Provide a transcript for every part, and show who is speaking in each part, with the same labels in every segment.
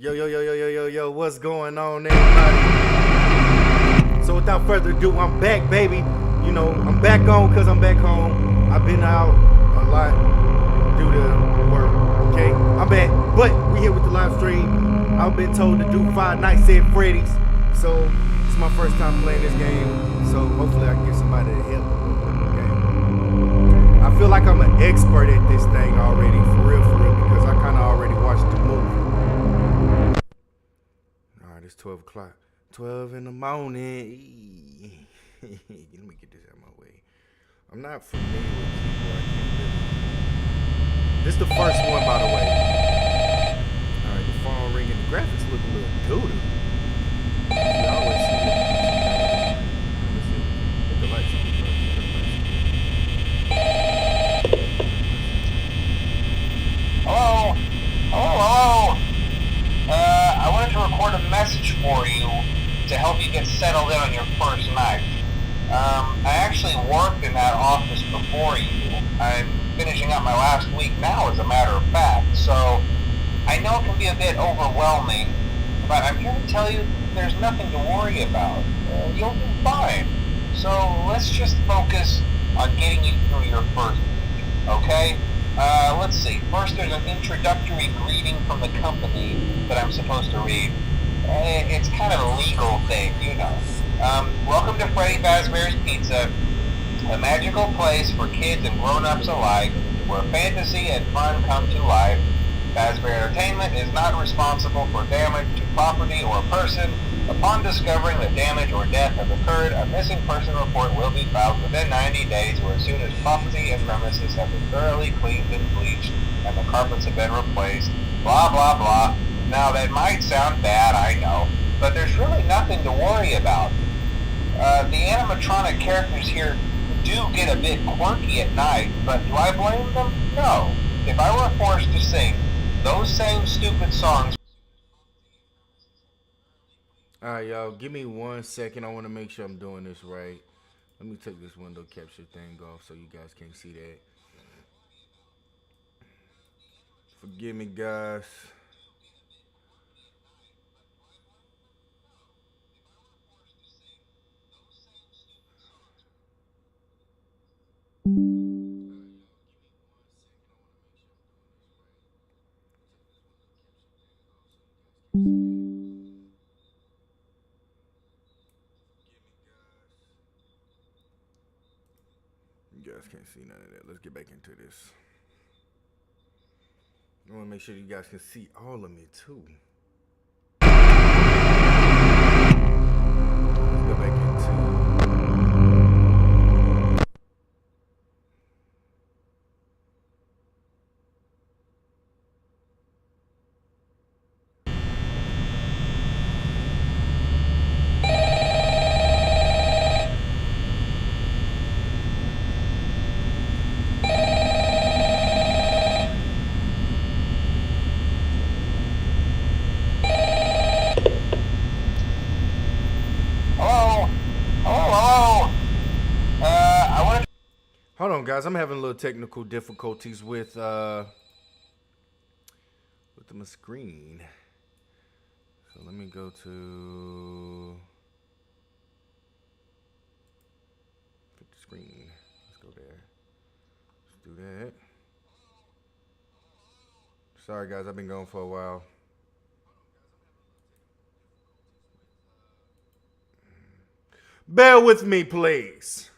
Speaker 1: Yo, yo, yo, yo, yo, yo, yo, what's going on, everybody? So without further ado, I'm back, baby. You know, I'm back on because I'm back home. I've been out a lot due to work, okay? I'm back, but we here with the live stream. I've been told to do 5 nights at Freddy's. So it's my first time playing this game. So hopefully I can get somebody to help. Okay? I feel like I'm an expert at this thing already, for real, because I kind of already watched the movie. It's 12 o'clock. 12 in the morning. Let me get this out of my way. I'm not familiar with keyboard. I can't really. This is the first one, by the way. Alright, the phone ringing. The graphics look a little doo-doo. You always see it. Let's see. Hit the lights on.
Speaker 2: Hello? Hello? I wanted to record a message for you to help you get settled in on your first night. I actually worked in that office before you. I'm finishing up my last week now, as a matter of fact, so I know it can be a bit overwhelming, but I'm here to tell you there's nothing to worry about. You'll do fine. So let's just focus on getting you through your first week, okay? Let's see. First, there's an introductory greeting from the company that I'm supposed to read. It's kind of a legal thing, you know. Welcome to Fazbear's Pizza, a magical place for kids and grown-ups alike, where fantasy and fun come to life. Fazbear Entertainment is not responsible for damage to property or person. Upon discovering that damage or death has occurred, a missing person report will be filed within 90 days or as soon as property and premises have been thoroughly cleaned and bleached and the carpets have been replaced. Blah, blah, blah. Now, that might sound bad, I know, but there's really nothing to worry about. The animatronic characters here do get a bit quirky at night, but do I blame them? No. If I were forced to sing those same stupid songs.
Speaker 1: Alright, y'all, give me 1 second. I want to make sure I'm doing this right. Let me take this window capture thing off so you guys can't see that. Forgive me, guys. You guys can't see none of that. Let's get back into this. I want to make sure you guys can see all of me too. Let's go back into. Hold on, guys. I'm having a little technical difficulties with my screen. So let me go to fit the screen. Let's go there. Let's do that. Sorry, guys. I've been gone for a while. Bear with me, please.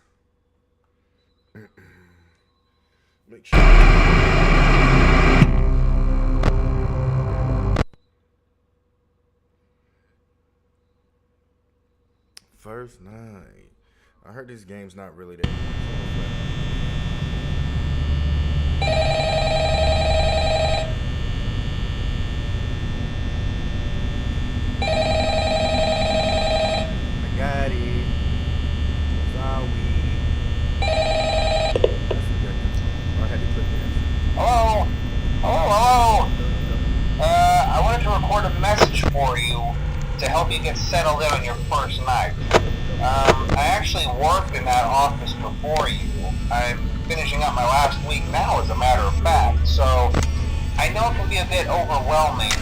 Speaker 1: Make sure. First night. I heard this game's not really that. I got it. Sorry.
Speaker 2: Hello? Hello? I wanted to record a message for you to help you get settled in on your first night. I actually worked in that office before you. I'm finishing up my last week now, as a matter of fact, so I know it can be a bit overwhelming,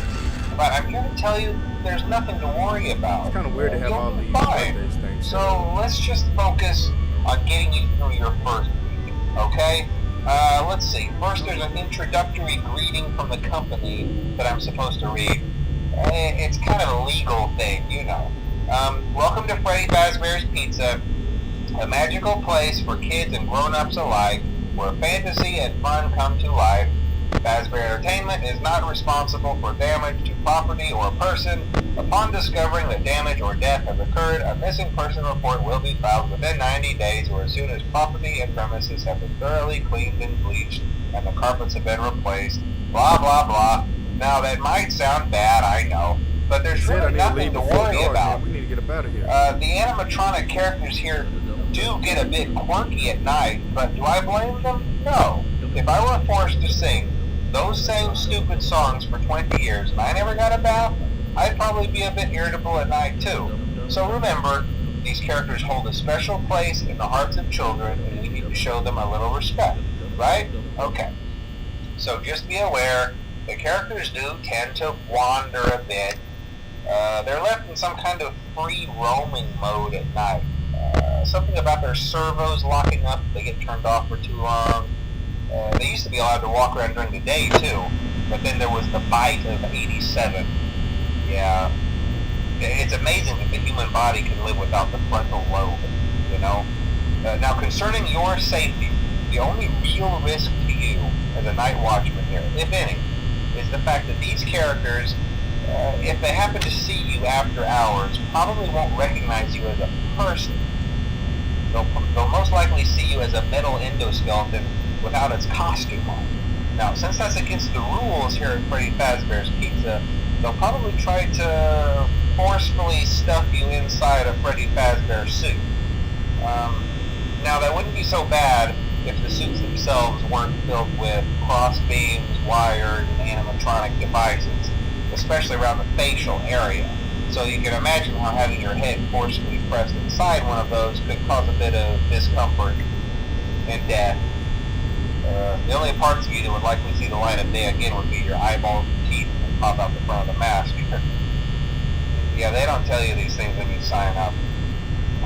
Speaker 2: But I'm here to tell you there's nothing to worry about.
Speaker 1: It's kind of weird to have all
Speaker 2: You'll be
Speaker 1: these
Speaker 2: fine.
Speaker 1: birthdays things.
Speaker 2: So let's just focus on getting you through your first week, okay? Let's see. First, there's an introductory greeting from the company that I'm supposed to read. It's kind of a legal thing, you know. Welcome to Fazbear's Pizza, a magical place for kids and grown-ups alike, where fantasy and fun come to life. Fazbear Entertainment is not responsible for damage to property or person. Upon discovering that damage or death has occurred, a missing person report will be filed within 90 days or as soon as property and premises have been thoroughly cleaned and bleached and the carpets have been replaced. Blah, blah, blah. Now, that might sound bad, I know, but there's really nothing to worry about.
Speaker 1: We need to get up out of here.
Speaker 2: The animatronic characters here do get a bit quirky at night, but do I blame them? No. If I were forced to sing those same stupid songs for 20 years and I never got a bath, I'd probably be a bit irritable at night too. So remember, these characters hold a special place in the hearts of children and we need to show them a little respect, right? Okay. So just be aware, the characters do tend to wander a bit. They're left in some kind of free roaming mode at night. Something about their servos locking up if they get turned off for too long. They used to be allowed to walk around during the day too, but then there was the bite of 87. Yeah, it's amazing that the human body can live without the frontal lobe, you know. Now concerning your safety, the only real risk to you as a night watchman here, if any, is the fact that these characters, if they happen to see you after hours, probably won't recognize you as a person. They'll most likely see you as a metal endoskeleton without its costume on. Now, since that's against the rules here at Freddy Fazbear's Pizza, they'll probably try to forcefully stuff you inside a Freddy Fazbear suit. Now, that wouldn't be so bad if the suits themselves weren't filled with cross beams, wires, and animatronic devices, especially around the facial area. So you can imagine how having your head forcefully pressed inside one of those could cause a bit of discomfort and death. The only parts of you that would likely see the light of day again would be your eyeballs and teeth that pop out the front of the mask. Yeah, they don't tell you these things when you sign up.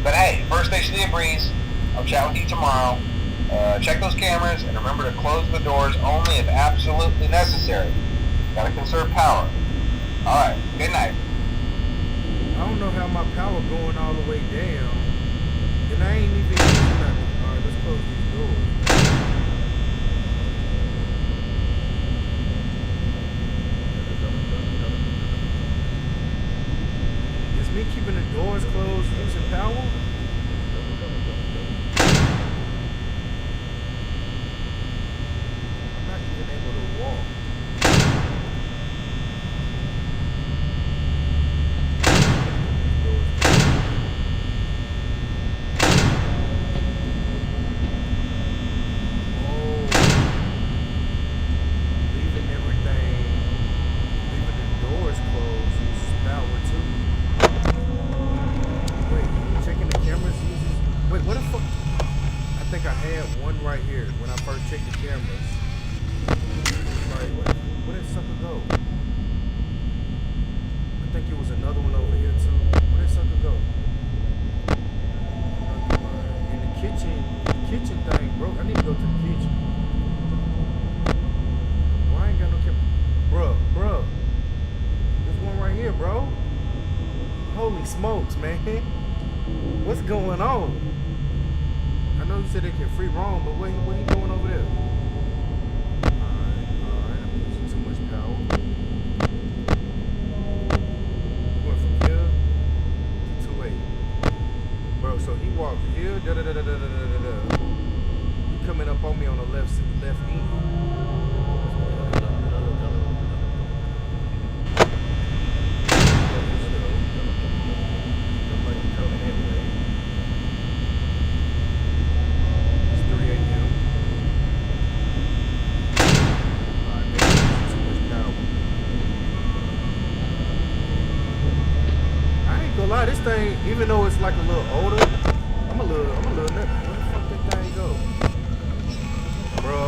Speaker 2: But hey, first station of the breeze. I'll chat with you tomorrow. Check those cameras and remember to close the doors only if absolutely necessary. Gotta conserve power. Alright, good night.
Speaker 1: I don't know how my power going all the way down. And I ain't even using nothing. Alright, let's close these doors. Is me keeping the doors closed using power? I'm not even able to walk. Smokes, man. What's going on? I know you said they can free roam, but what you doing over there? Alright, I'm using too much power. Went from here to 280. Bro, so he walked here, He coming up on me on the left end. This thing, even though it's like a little older, I'm a little nut. Where the fuck that thing go? Bro.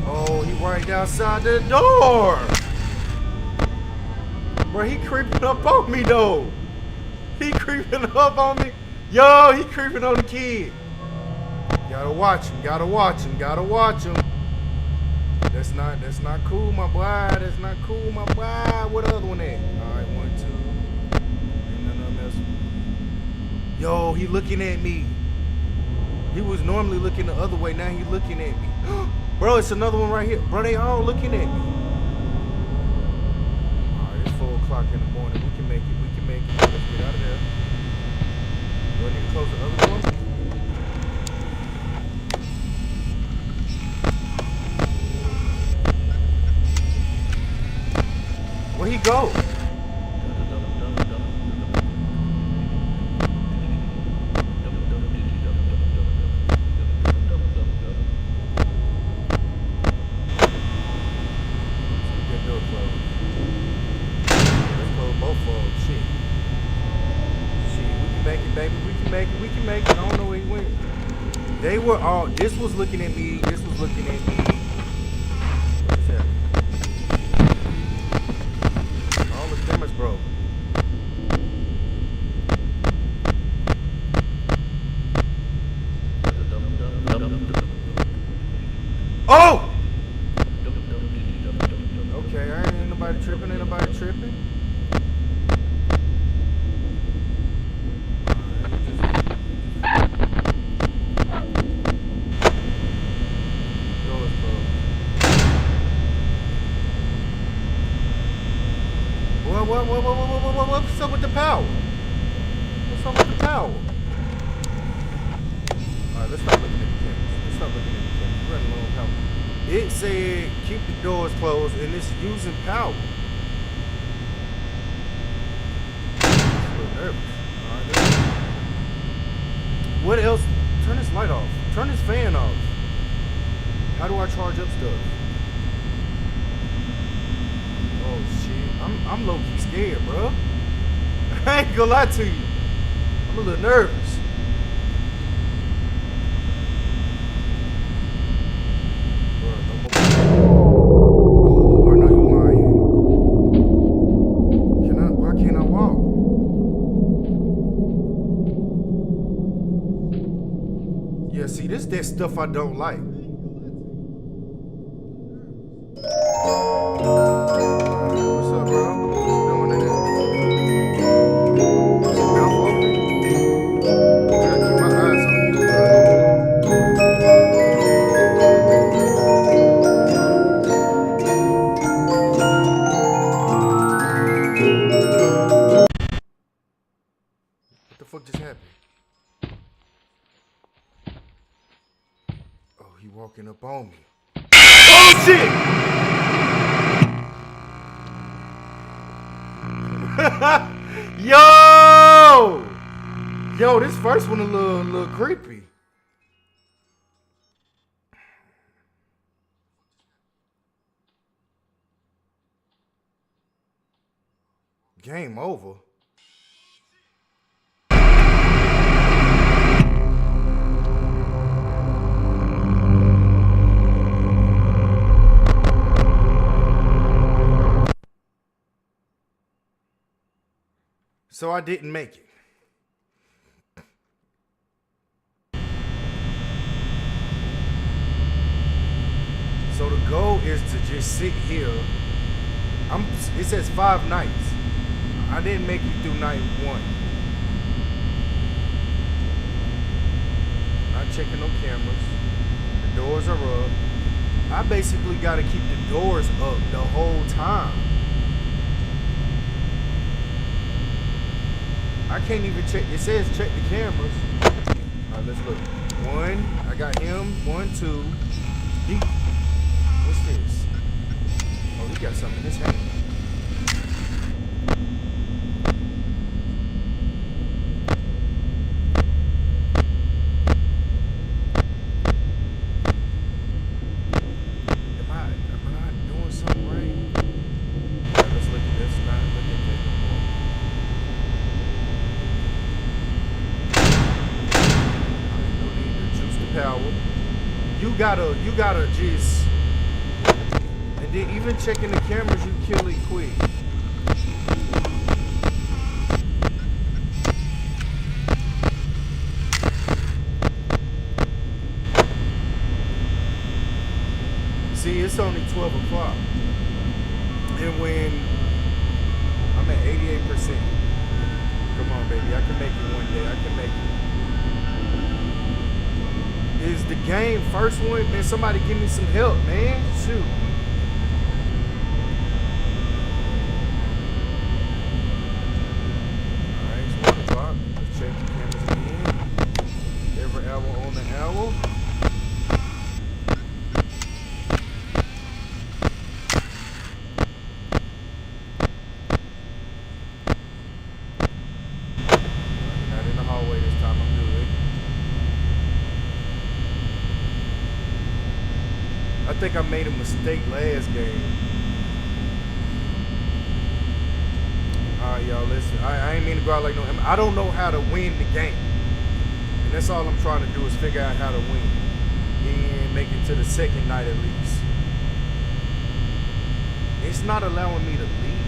Speaker 1: Oh, he right outside the door. Bro, he creeping up on me though. He creeping up on me. Yo, he creeping on the kid. Gotta watch him, gotta watch him, gotta watch him. That's not cool, my boy. That's not cool, my boy. What other one at? Alright, 1, 2. Ain't nothing else. Yo, he looking at me. He was normally looking the other way, now he looking at me. Bro, it's another one right here. Bro, they all looking at me. Alright, it's 4 o'clock in the morning. We can make it. We can make it. Let's get out of there. Do I need to close the other door? Where'd he go? They were all, this was looking at me, this was looking at me. What's happening? All the cameras broke. Oh! Okay, ain't nobody tripping, ain't nobody tripping. What's up with the power? What's up with the power? Alright, let's stop looking at the cameras. Let's stop looking at the cameras. We're running low on power. It said keep the doors closed and it's using power. I'm a little nervous. Alright, what else? Turn this light off. Turn this fan off. How do I charge up stuff? Oh shit. I'm low-key scared, bro. I ain't gonna lie to you. I'm a little nervous. Oh, I know you lying. Why can't I walk? Yeah, see, this that stuff I don't like. What just happened? Oh, he walking up on me. Oh shit! Yo! Yo, this first one a little creepy. Game over. So I didn't make it. So the goal is to just sit here. It says 5 nights. I didn't make it through night 1. Not checking no cameras. The doors are up. I basically got to keep the doors up the whole time. I can't even check. It says check the cameras. Alright, let's look. 1, I got him. 1, 2. What's this? Oh, he got something in his hand. Am I doing something right? Alright, let's look at this. Not look at that no more. Power. You gotta just, and then even checking the cameras, you kill it quick. See, it's only 12 o'clock. And when I'm at 88%. Come on, baby. I can make it one day. I can make it. Is the game first one? Man, somebody give me some help, man. Shoot. Alright, it's 1 o'clock. Let's check the cameras again. Every hour on the hour. Not in the hallway this time. I'm good. I think I made a mistake last game. Alright, y'all, listen. I ain't mean to go out like no. I don't know how to win the game. And that's all I'm trying to do is figure out how to win. And make it to the second night at least. It's not allowing me to leave.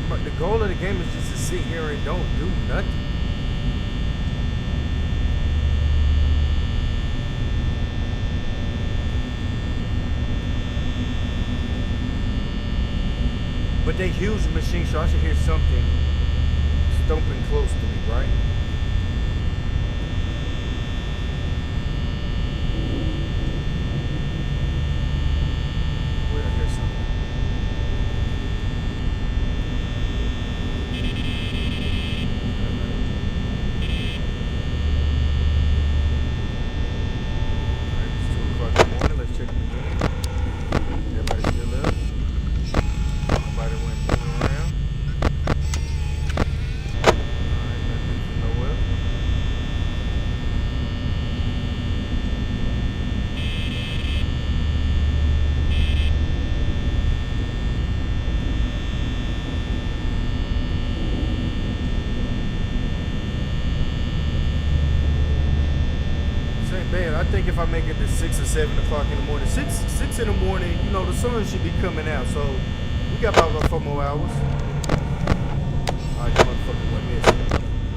Speaker 1: But the goal of the game is just to sit here and don't do nothing. But they huge machine, so I should hear something stomping close to me, right? Wait, I hear something. Alright, it's 2 o'clock in the morning. Let's check it again. Everybody still up? Nobody went moving around. Alright, nothing from nowhere. This ain't bad. I think if I make it to 6 or 7 o'clock in the morning, 6 in the morning, you know, the sun should be coming out. So we got about 4 more hours. Alright, you motherfucker went missing.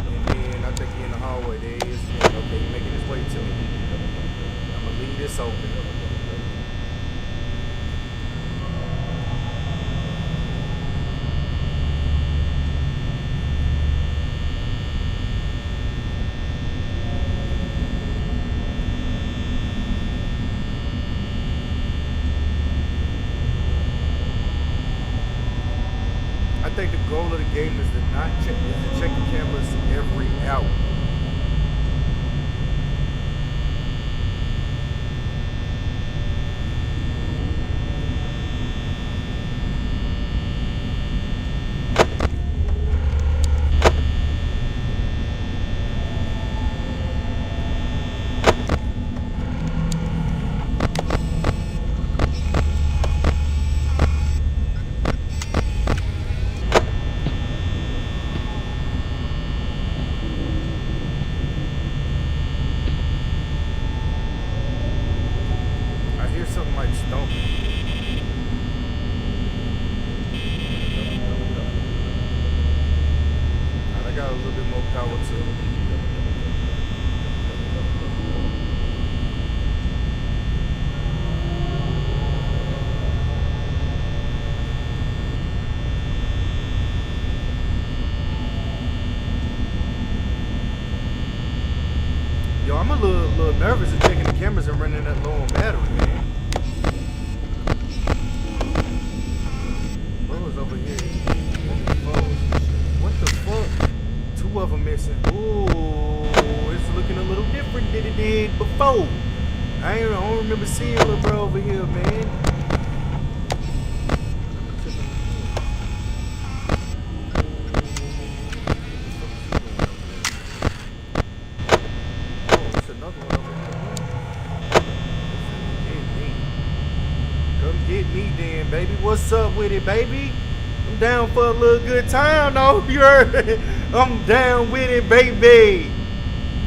Speaker 1: And then I think he in the hallway. There he is. Okay, he making his way to me. I'm gonna leave this open. I think the goal of the game is to not check, is to check the cameras every hour. Something like stomping. I got a little bit more power too. Yo, I'm a little nervous of checking the cameras and running that low on battery, man. Over here. What the fuck? 2 of them missing. Ooh, it's looking a little different than it did before. I don't remember seeing little bro over here, man. Oh, it's another one over here. Come get me then, baby. What's up with it, baby? I'm down for a little good time, though. You heard it? I'm down with it, baby.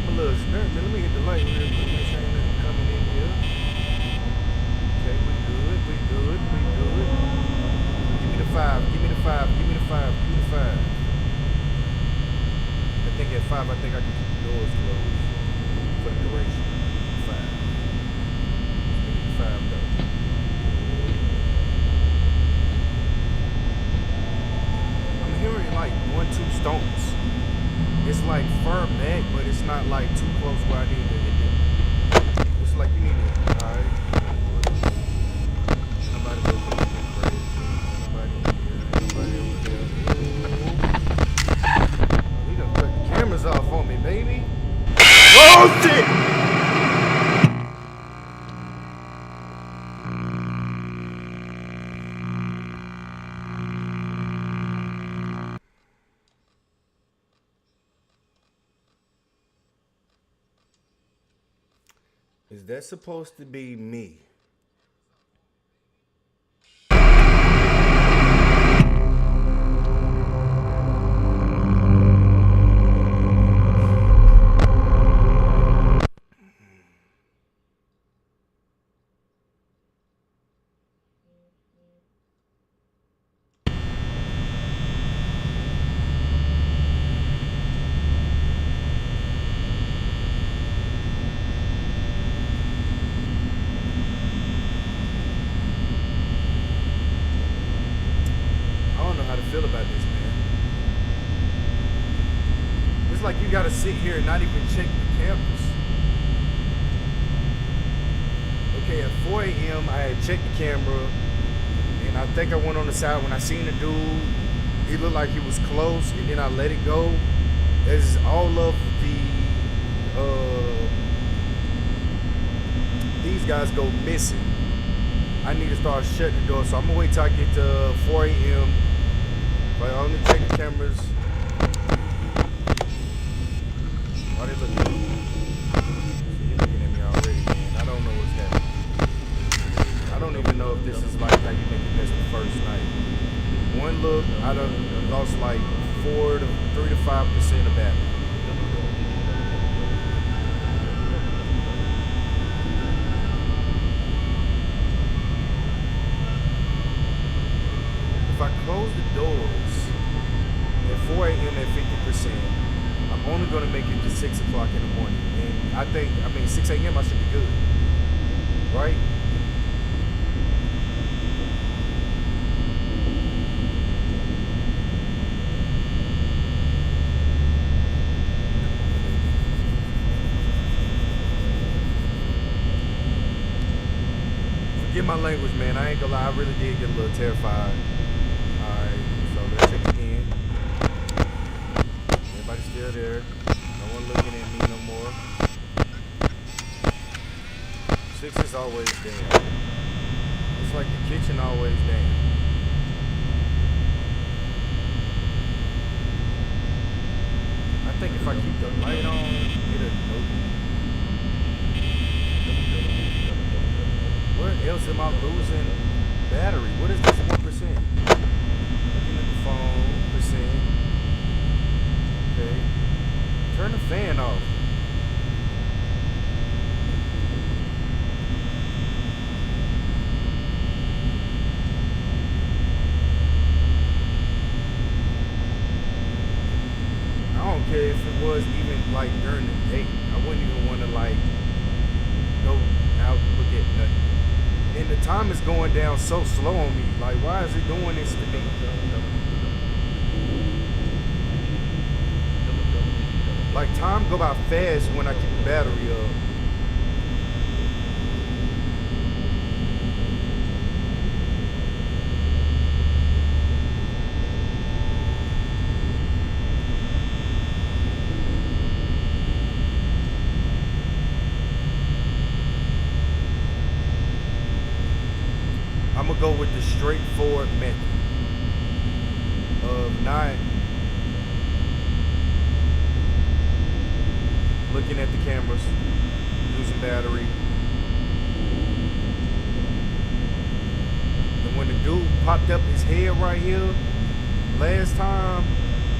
Speaker 1: I'm a little scared, man. Let me hit the light real quick. Make sure ain't nothing coming in here. Okay, we good. Give me the 5. Give me the 5. Give me the 5. Give me the 5. I think at 5, I think I can keep the doors closed for the duration. 5. Give me the 5, though. Is that supposed to be me? Feel about this, man. It's like you gotta sit here and not even check the cameras. Okay, at 4 a.m. I had checked the camera, and I think I went on the side when I seen the dude. He looked like he was close, and then I let it go. As all of these guys go missing, I need to start shutting the door. So I'm gonna wait till I get to 4 a.m. But I only check the cameras. Why they looking at me? You're looking at me already, man. I don't know what's happening. I don't even know if this is like how you think that's the first night. One look, I done lost like 3 to 5% of battery. If I close the doors at 4 a.m. at 50%, I'm only going to make it to 6 o'clock in the morning. And I mean, 6 a.m. I should be good. Right? Forget my language, man. I ain't gonna lie. I really did get a little terrified. Let's check again. Everybody's still there. No one looking at me no more. 6 is always down. It's like the kitchen always down. I think if I keep the light on, it'll note. Where else am I losing battery? What is this 1%? Phone percent. Okay. Turn the fan off. I don't care if it was even like during the day. I wouldn't even want to like go out and look at nothing. And the time is going down so slow on me. Like, why is it doing this to me? Like, time go by fast when I keep the battery up. I'm gonna go with the straightforward method of not looking at the cameras, losing battery. And when the dude popped up his head right here, last time,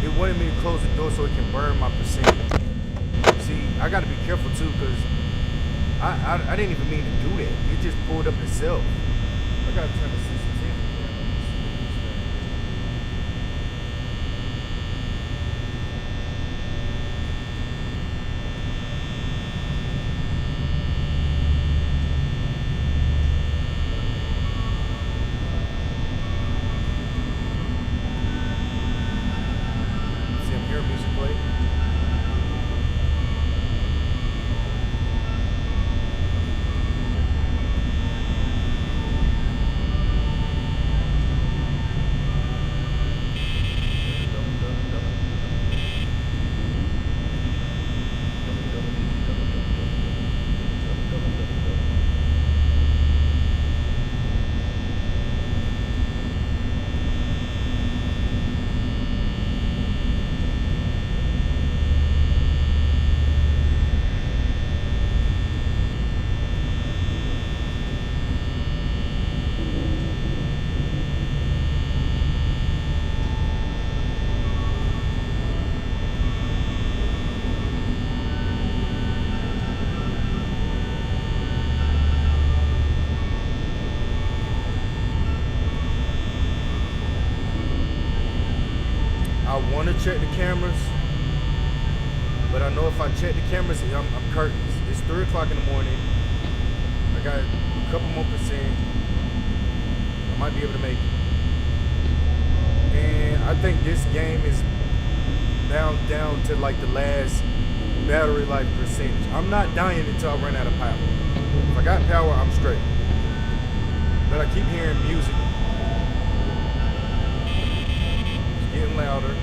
Speaker 1: it wanted me to close the door so it can burn my percent. See, I gotta be careful too, because I didn't even mean to do that. It just pulled up itself. I gotta turn the sensitivity down. See, I'm hearing music play. check the cameras, but I know if I check the cameras, I'm curtains. It's 3 o'clock in the morning. I got a couple more percent. I might be able to make it. And I think this game is now down to like the last battery life percentage. I'm not dying until I run out of power. If I got power, I'm straight. But I keep hearing music. It's getting louder.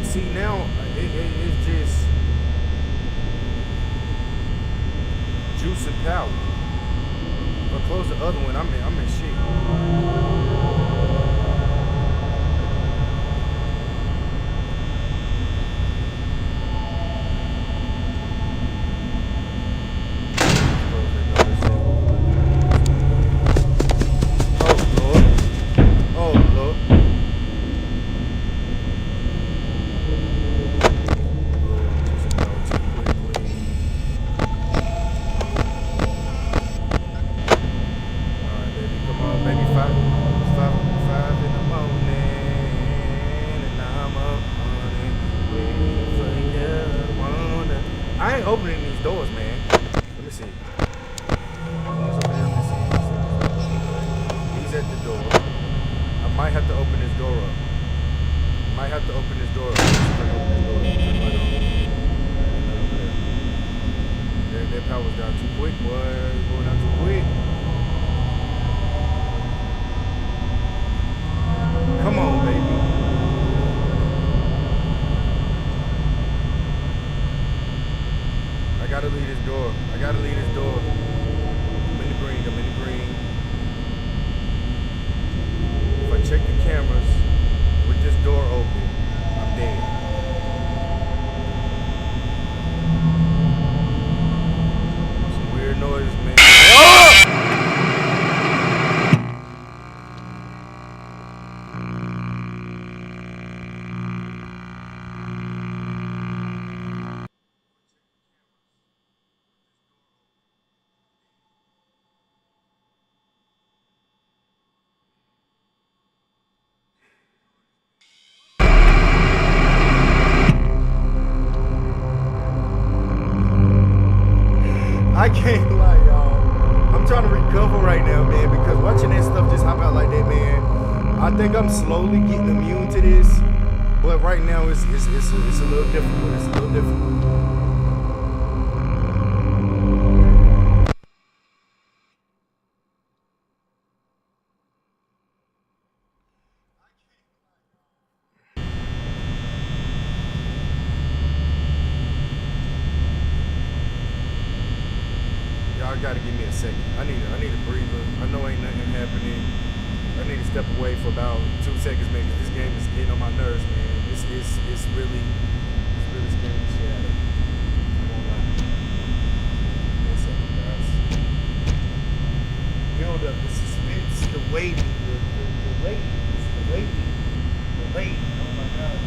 Speaker 1: See now, it's just juice and power. If I close the other one, I'm in shit. I can't lie, y'all. I'm trying to recover right now, man, because watching that stuff just hop out like that, man. I think I'm slowly getting immune to this, but right now it's a little difficult. It's a little difficult. Y'all gotta give me a second. I need a breather. I know ain't nothing happening. I need to step away for about 2 seconds, maybe. This game is getting on my nerves, man. It's really scaring the shit out of me. I won't lie. Give me a second, guys. Build up the suspense, the waiting, the waiting, the waiting, the waiting. Oh my God.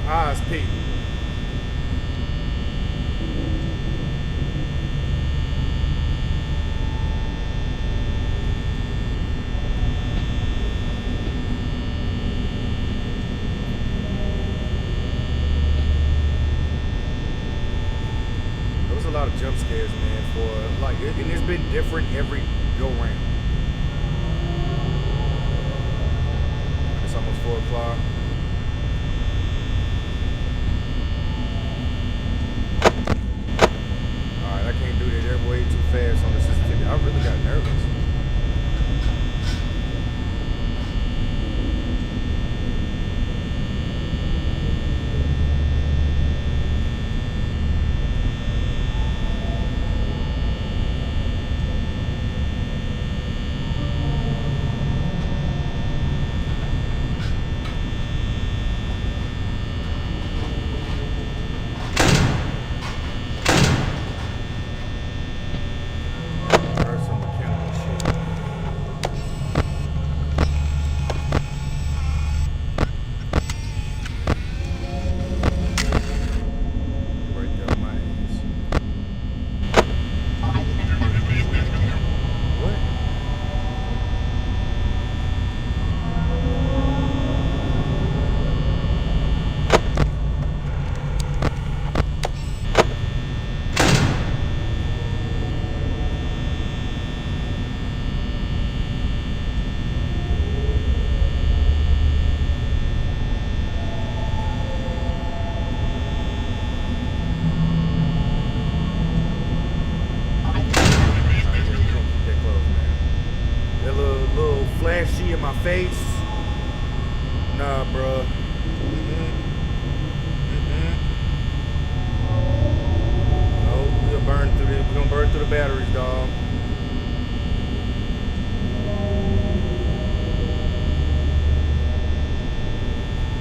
Speaker 1: eyes peeled. There was a lot of jump scares, man, for like, and it's been different every go round. It's almost 4 o'clock. Alright, I can't do that. They're way too fast on the sensitivity. I really got nervous. Flashy in my face. Nah, bro. No, we're gonna burn through this. We're gonna burn through the batteries, dog.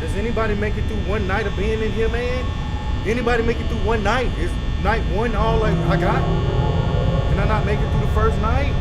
Speaker 1: Does anybody make it through one night of being in here, man? Anybody make it through one night? Is night one all like I got? Can I not make it through the first night?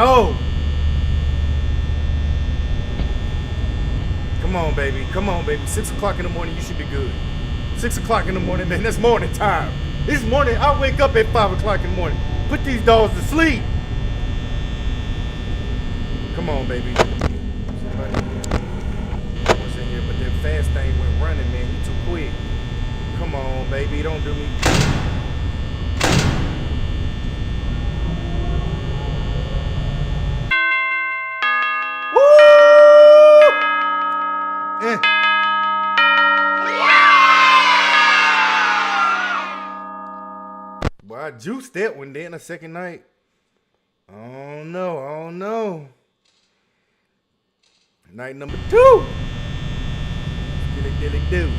Speaker 1: Oh! Come on, baby. Come on, baby. 6 o'clock in the morning, you should be good. 6 o'clock in the morning, man. That's morning time. This morning, I wake up at 5 o'clock in the morning. Put these dogs to sleep. Come on, baby. Somebody was in here, but that fast thing went running, man. You too quick. Come on, baby. Don't do me. Well, I juiced that one then a second night. I don't know. Night number 2. Dilly do.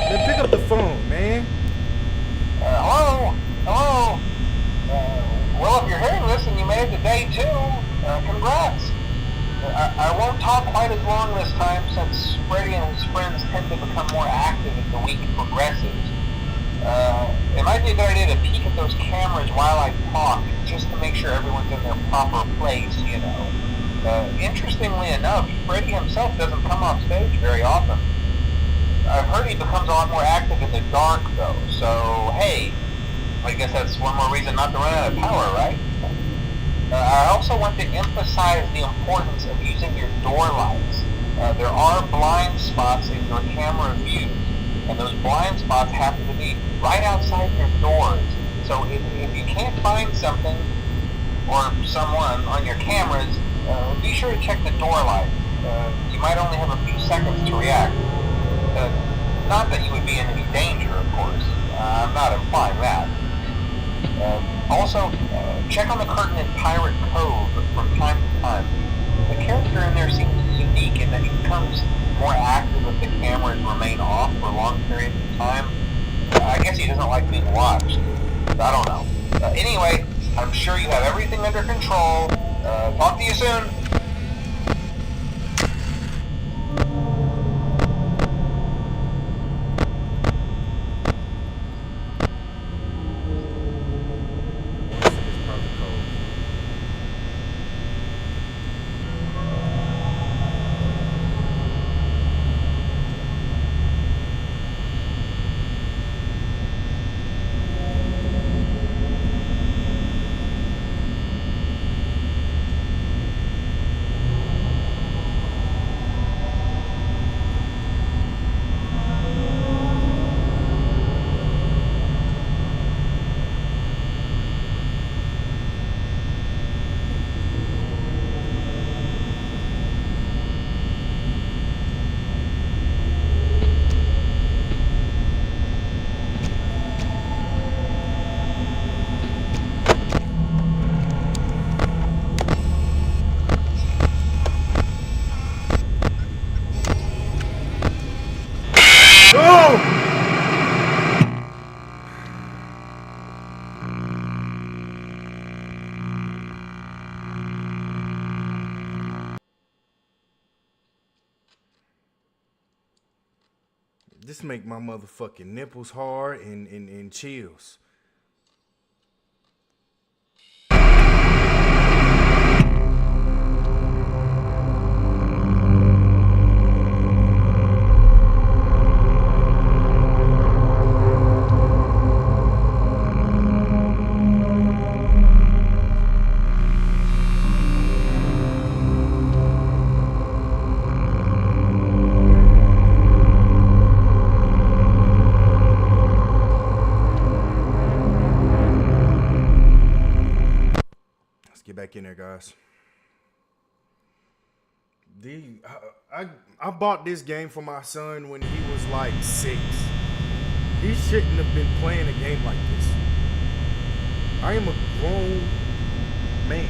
Speaker 1: Then pick up the phone, man.
Speaker 2: Hello? Well, if you're hearing this and you made it to day 2, congrats. You're on your way to the next stop. You're going to be talk quite as long this time since Freddy and his friends tend to become more active as the week progresses. It might be a good idea to peek at those cameras while I talk, just to make sure everyone's in their proper place, you know. Interestingly enough, Freddy himself doesn't come off stage very often. I've heard he becomes a lot more active in the dark, though, so hey, I guess that's one more reason not to run out of power, right? I also want to emphasize the importance of using your door lights. There are blind spots in your camera views, and those blind spots happen to be right outside your doors. So if you can't find something or someone on your cameras, be sure to check the door light. You might only have a few seconds to react. Not that you would be in any danger, of course. I'm not implying that. Also, check on the curtain in Pirate Cove from time to time. The character in there seems unique in that he becomes more active if the cameras remain off for long periods of time. I guess he doesn't like being watched. I don't know. Anyway, I'm sure you have everything under control. Talk to you soon.
Speaker 1: This make my motherfucking nipples hard and chills. Get back in there, guys. I bought this game for my son when he was like 6. He shouldn't have been playing a game like this. I am a grown man.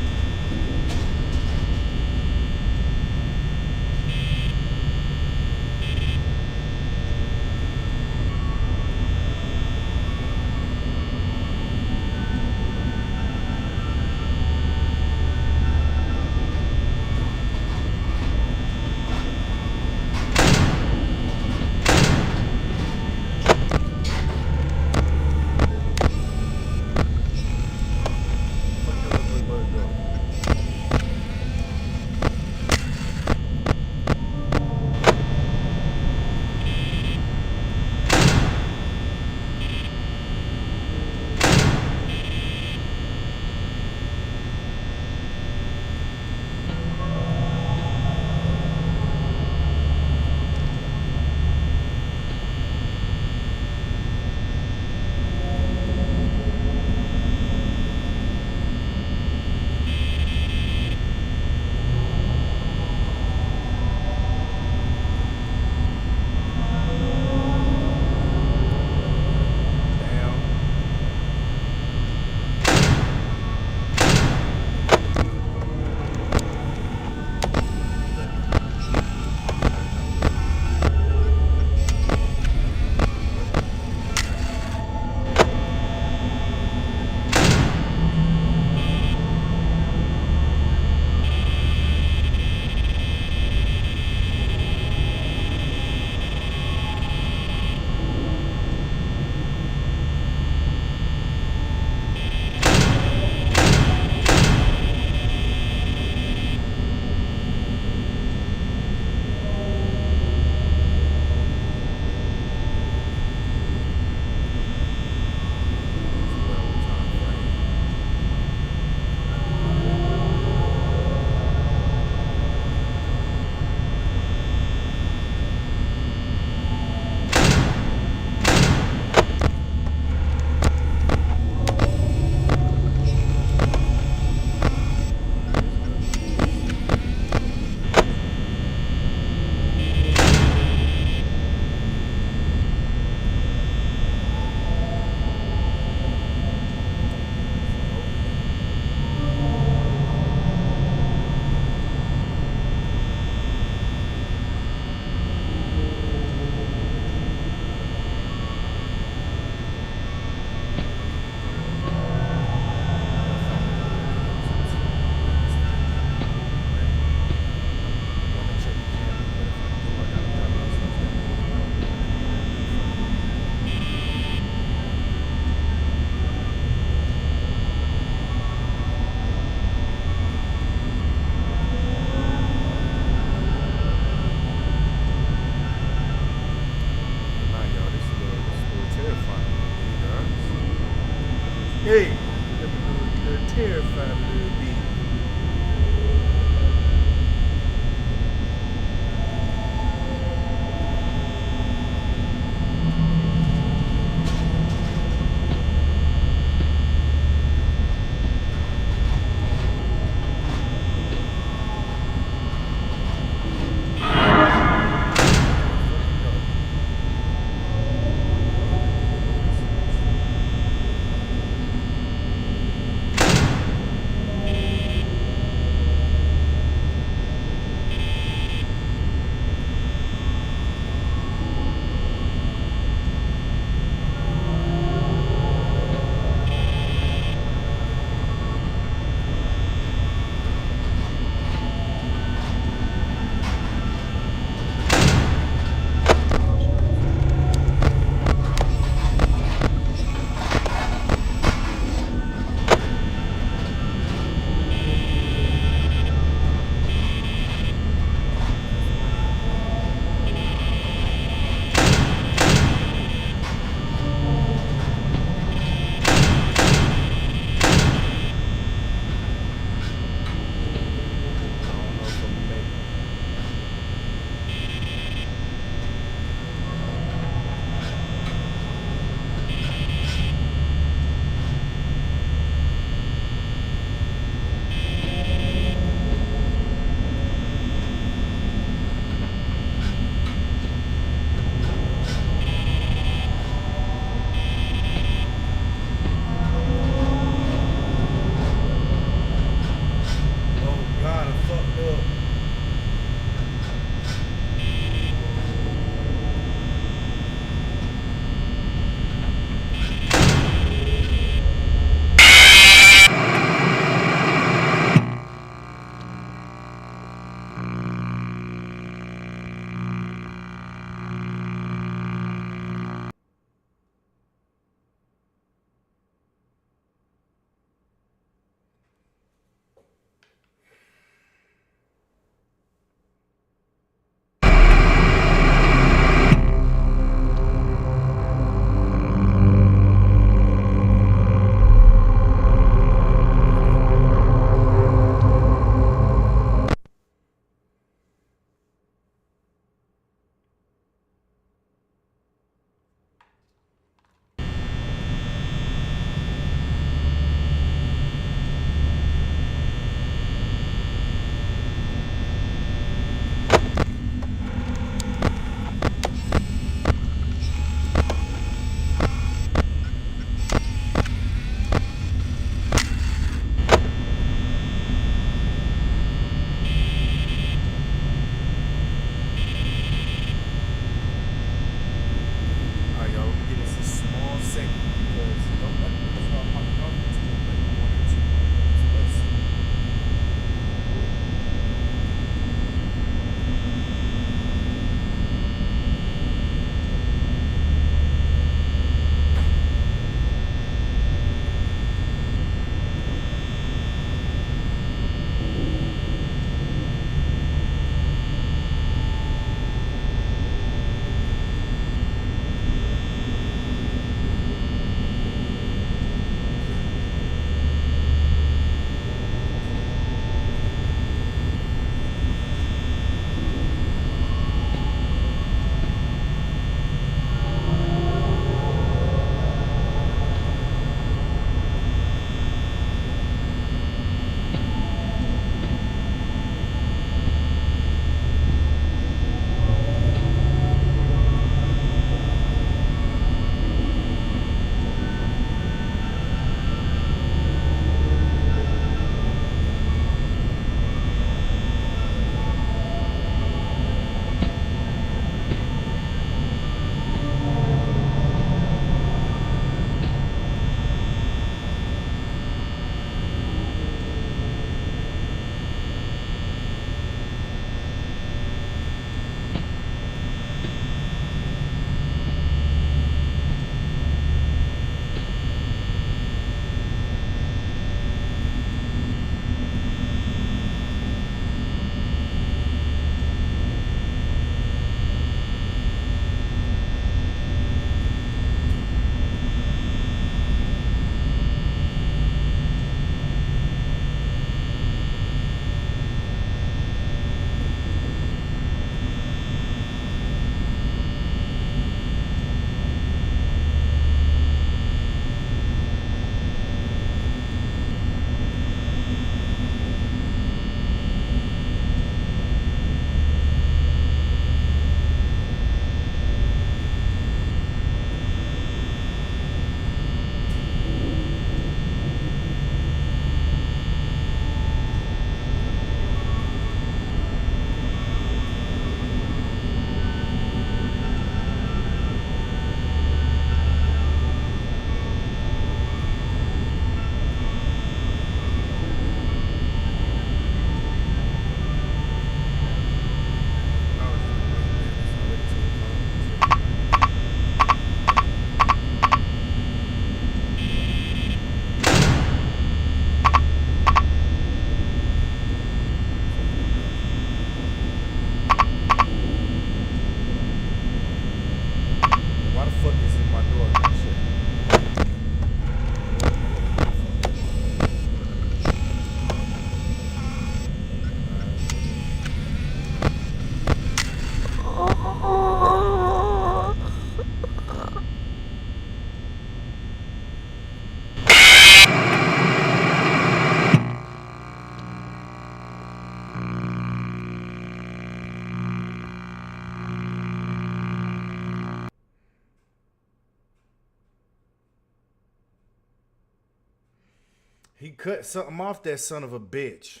Speaker 1: He cut something off that son of a bitch.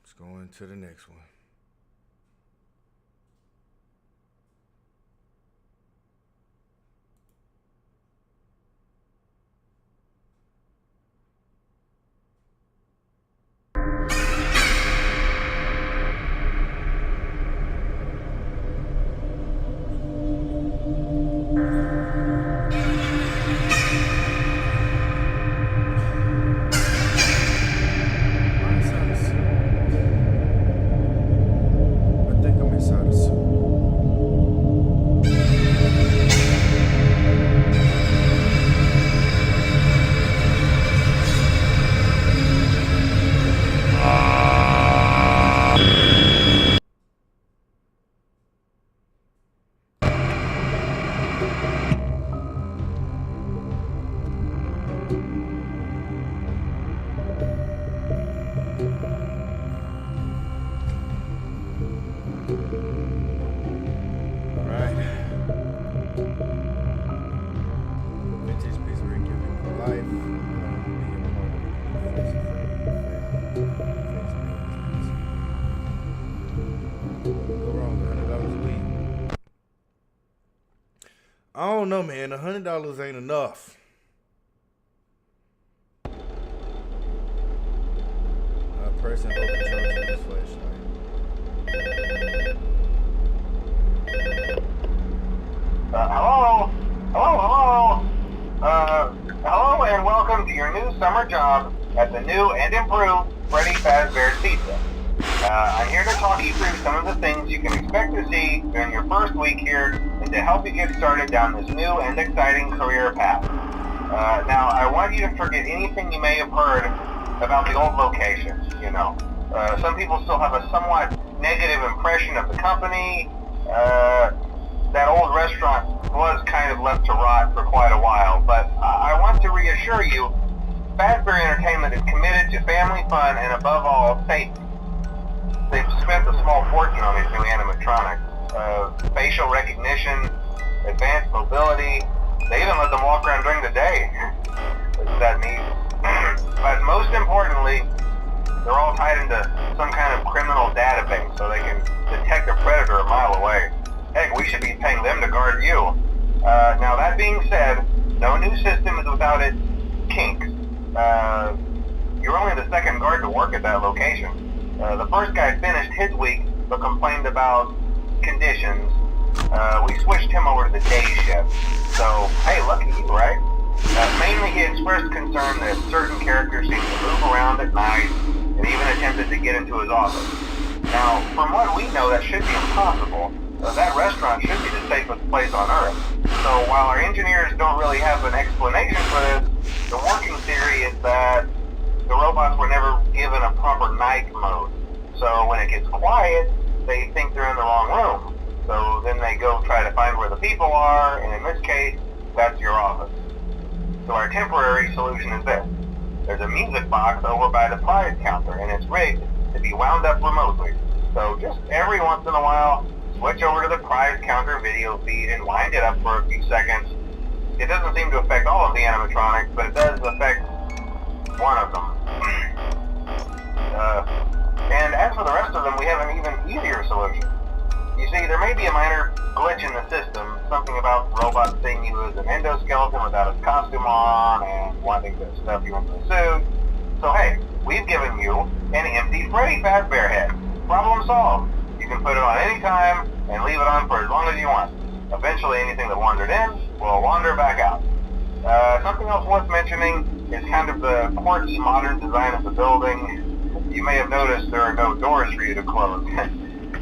Speaker 1: Let's go into the next one. I don't know, man. $100 ain't enough. Press and hold control to this flashlight.
Speaker 2: Hello? Hello and welcome to your new summer job at the new and improved Fazbear Pizza. I'm here to talk you through some of the things you can expect to see during your first week here and to help you get started down this new and exciting career path. Now, I want you to forget anything you may have heard about the old location, you know. Some people still have a somewhat negative impression of the company. That old restaurant was kind of left to rot for quite a while, but I want to reassure you, Fazbear Entertainment is committed to family fun and above all, safety. They've spent a small fortune on these new animatronics. Facial recognition, advanced mobility, they even let them walk around during the day. Isn't that neat? But most importantly, they're all tied into some kind of criminal database so they can detect a predator a mile away. Heck, we should be paying them to guard you. Now that being said, no new system is without its kinks. You're only the second guard to work at that location. The first guy finished his week but complained about conditions. We switched him over to the day shift. So, hey, lucky you, right? Mainly he expressed concern that certain characters seemed to move around at night and even attempted to get into his office. Now, from what we know, that should be impossible. That restaurant should be the safest place on Earth. So while our engineers don't really have an explanation for this, the working theory is that the robots were never given a proper night mode. So when it gets quiet, they think they're in the wrong room. So then they go try to find where the people are, and in this case, that's your office. So our temporary solution is this. There's a music box over by the prize counter, and it's rigged to be wound up remotely. So just every once in a while, switch over to the prize counter video feed and wind it up for a few seconds. It doesn't seem to affect all of the animatronics, but it does affect one of them. And as for the rest of them, we have an even easier solution. You see, there may be a minor glitch in the system, something about the robot seeing you as an endoskeleton without his costume on and wanting to stuff you into a suit. So hey, we've given you an empty Freddy Fazbear head. Problem solved. You can put it on any time and leave it on for as long as you want. Eventually anything that wandered in will wander back out. Something else worth mentioning is kind of the quirky modern design of the building. You may have noticed there are no doors for you to close.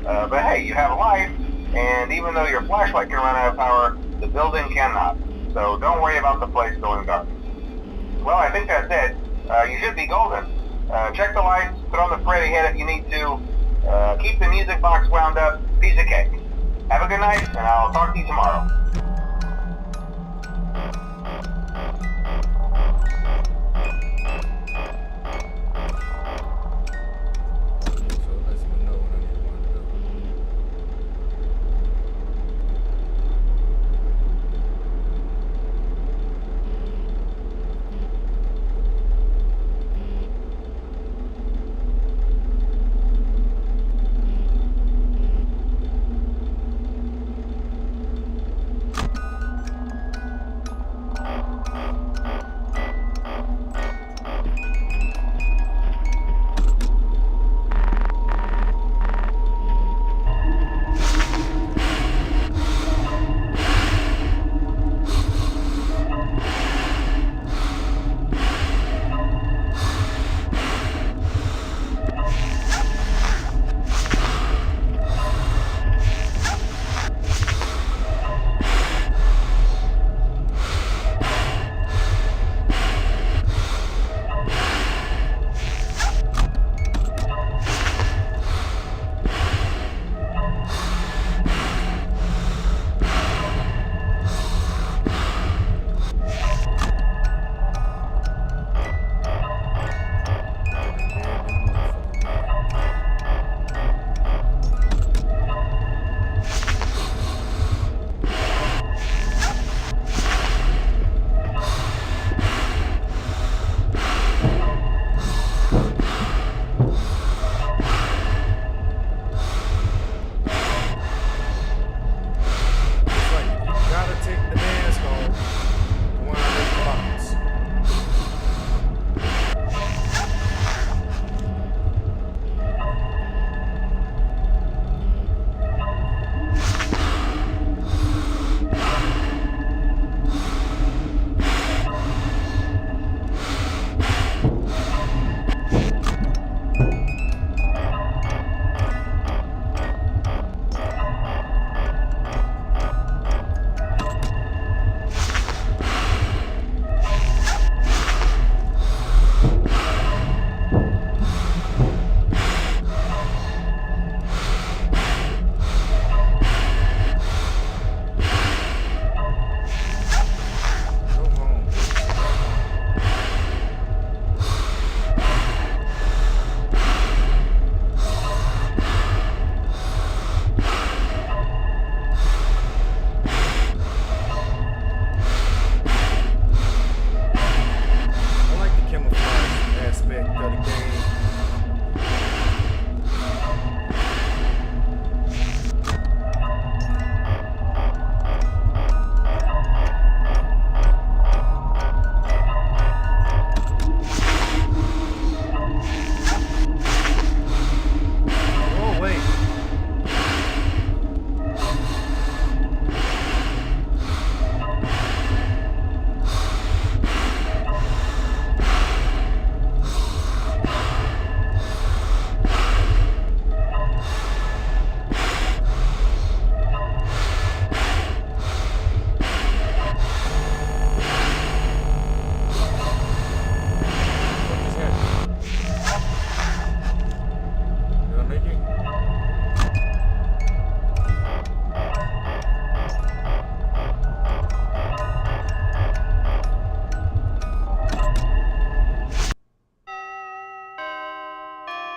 Speaker 2: But hey, you have a light, and even though your flashlight can run out of power, the building cannot. So don't worry about the place going dark. Well, I think that's it. You should be golden. Check the lights, put on the Freddy head if you need to. Keep the music box wound up. Piece of cake. Have a good night, and I'll talk to you tomorrow.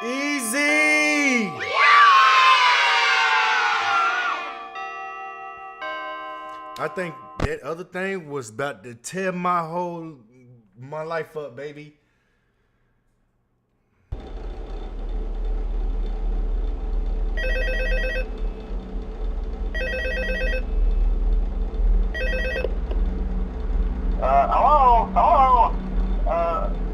Speaker 1: Easy! I think that other thing was about to tear my life up, baby.
Speaker 2: Hello?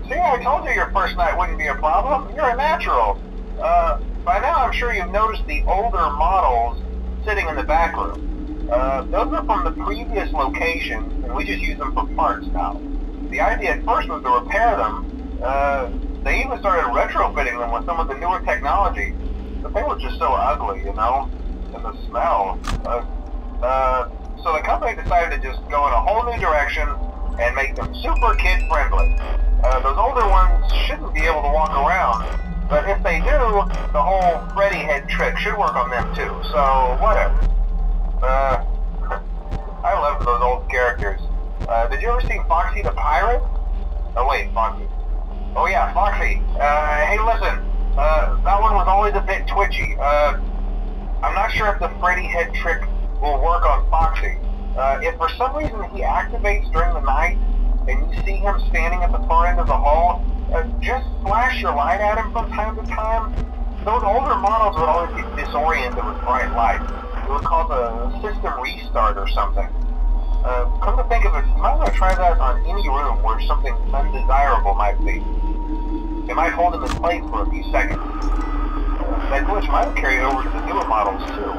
Speaker 2: See, I told you your first night wouldn't be a problem. You're a natural. By now I'm sure you've noticed the older models sitting in the back room. Those are from the previous location, and we just use them for parts now. The idea at first was to repair them. They even started retrofitting them with some of the newer technology, but they were just so ugly, you know? And the smell. So the company decided to just go in a whole new direction and make them super kid-friendly. Those older ones shouldn't be able to walk around, but if they do, the whole Freddy head trick should work on them too, so whatever. I loved those old characters. Did you ever see Foxy the Pirate? Oh wait, Foxy. Oh yeah, Foxy. Hey listen, that one was always a bit twitchy. I'm not sure if the Freddy head trick will work on Foxy. If for some reason he activates during the night, and you see him standing at the far end of the hall, just flash your light at him from time to time. Those older models would always get disoriented with bright light. It would cause a system restart or something. Come to think of it, you might want to try that on any room where something undesirable might be. It might hold him in place for a few seconds. That glitch might carry over to the newer models too.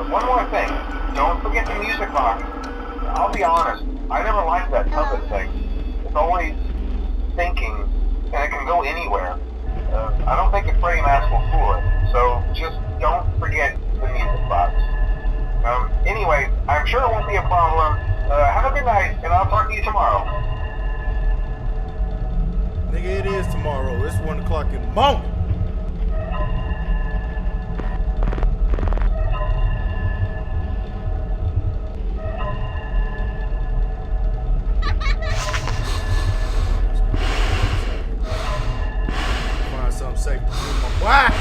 Speaker 2: One more thing, don't forget the music box. I'll be honest, I never liked that puppet thing. It's always thinking, and it can go anywhere. I don't think the Freddy mask will fool it, so just don't forget the music box. Anyway, I'm sure it won't be a problem. Have a good night, and I'll talk to you tomorrow.
Speaker 1: Nigga, it is tomorrow. It's 1 o'clock in the morning. Find something safe to do my boy.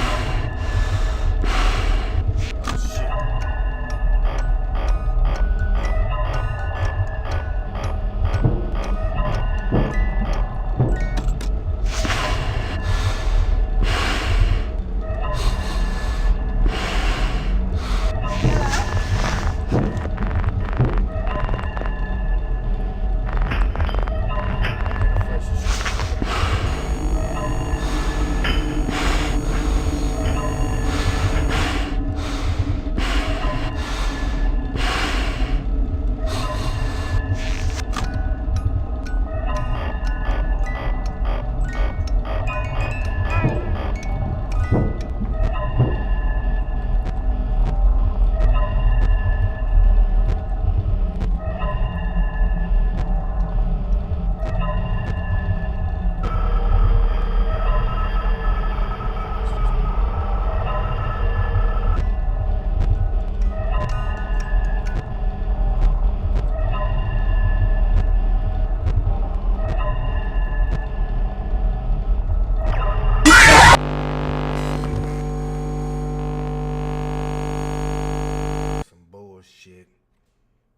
Speaker 1: Oh shit.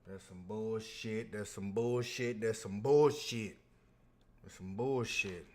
Speaker 1: That's some bullshit. That's some bullshit. That's some bullshit.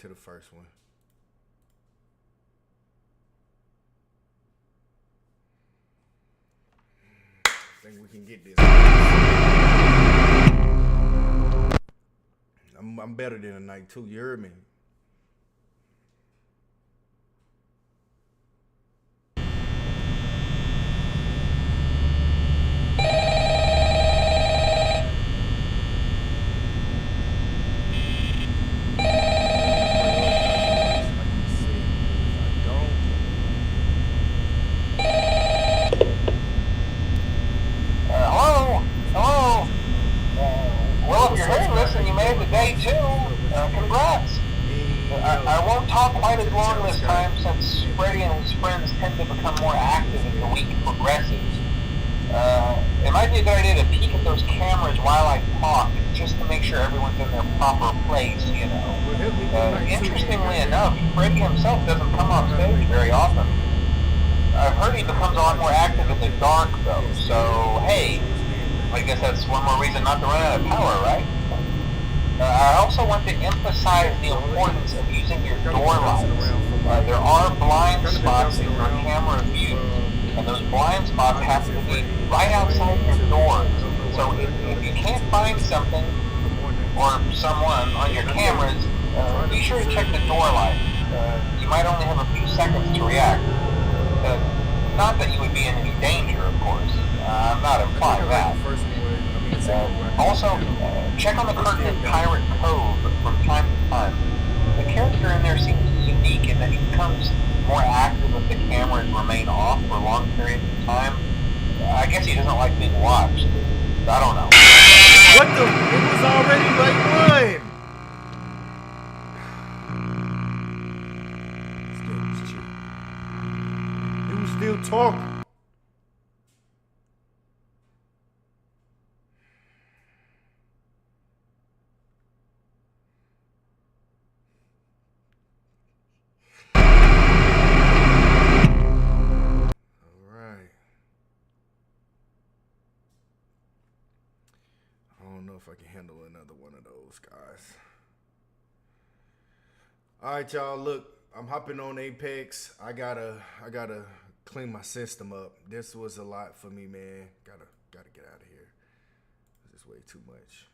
Speaker 1: To the first one. I think we can get this. I'm better than a night too, you heard me?
Speaker 2: made the day too. Congrats. I won't talk quite as long this time since Freddy and his friends tend to become more active as the week progresses. It might be a good idea to peek at those cameras while I talk, just to make sure everyone's in their proper place, you know. Interestingly enough, Freddy himself doesn't come on stage very often. I've heard he becomes a lot more active in the dark, though, so hey, I guess that's one more reason not to run out of power, right? I also want to emphasize the importance of using your door lights. There are blind spots in your camera view, and those blind spots have to be right outside your doors. So if you can't find something or someone on your cameras, be sure to check the door light. You might only have a few seconds to react. Not that you would be in any danger, of course. I'm not implying that. Also, check on the curtain in Pirate Cove from time to time. The character in there seems unique in that he becomes more active if the cameras remain off for long periods of time. I guess he doesn't like being watched. I don't know.
Speaker 1: What the? It was already like one. He was still talking. I don't know if I can handle another one of those, guys. All right, y'all. Look, I'm hopping on Apex. I gotta clean my system up. This was a lot for me, man. Gotta get out of here. This is way too much.